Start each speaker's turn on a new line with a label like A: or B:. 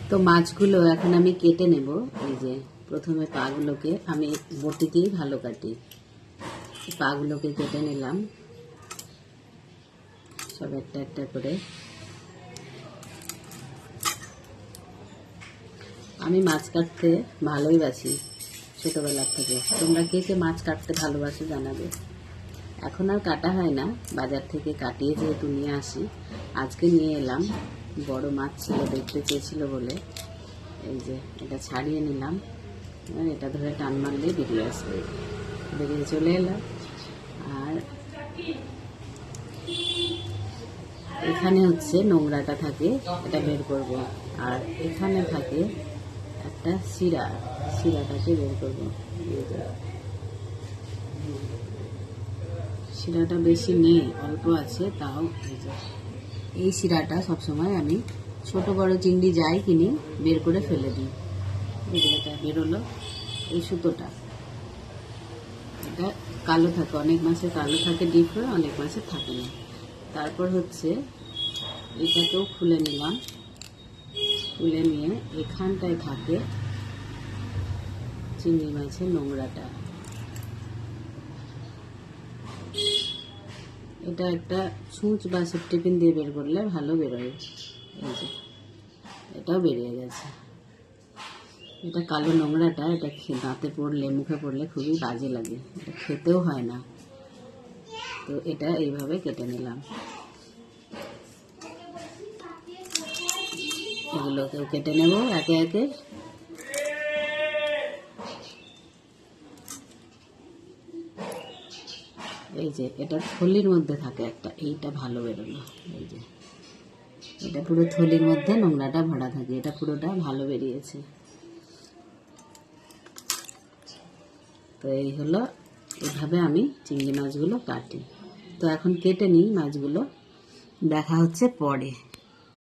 A: তো মাছগুলো এখন আমি কেটে নেব। এই যে প্রথমে পাগুলোকে আমি বটিতেই ভালো কাটি। পাগুলোকে কেটে নিলাম সব একটা একটা করে। আমি মাছ কাটতে ভালোই বাসি ছোটবেলার থেকে। তোমরা কে কে মাছ কাটতে ভালোবাসো জানাবে। এখন আর কাটা হয় না, বাজার থেকে কাটিয়ে যেহেতু নিয়ে আসি। আজকে নিয়ে এলাম, বড় মাছ ছিল, দেখতে চেয়েছিল বলে। এই যে এটা ছাড়িয়ে নিলাম, এটা ধরে টান মারলেই বেরিয়ে আসবে। বেরিয়ে চলে এলো। আর এখানে হচ্ছে নোংরাটা থাকে, এটা বের করব। আর এখানে থাকে একটা শিরাটাকে বের করবো। শিরাটা বেশি নেই, অল্প আছে, তাও এই শিরাটা সবসময় আমি ছোট বড় চিংড়ি যাই কিনি বের করে ফেলে দিই। এটা বেরোলো, এই সুতোটা এটা কালো থাকে, অনেক মাছে কালো থাকে ডিপ হয়ে, অনেক মাছে থাকে না। তারপর হচ্ছে এটাকেও খুলে নিলাম। খুলে নিয়ে এখানটায় থাকে চিংড়ি মাছের নোংরাটা। এটা একটা ছুঁচ বা সেফটিপিন দিয়ে বের করলে ভালো বেরোয়। এই যে এটাও বেরিয়ে গেছে। এটা কালো নোংরাটা, এটা দাঁতে পড়লে মুখে পড়লে খুবই বাজে লাগে, এটা খেতেও হয় না। তো এটা এইভাবে কেটে নিলাম। এগুলোকেও কেটে নেব একে একে। এই যে এটা থলির মধ্যে থাকে একটা, এইটা ভালো বেরোলো। এই যে এটা পুরো থলির মধ্যে নোংরাটা ভরা থাকে, এটা পুরোটা ভালো বেরিয়েছে। তো এই হলো, এভাবে আমি চিংড়ি মাছগুলো কাটি। তো এখন কেটে নিই মাছগুলো, দেখা হচ্ছে পরে।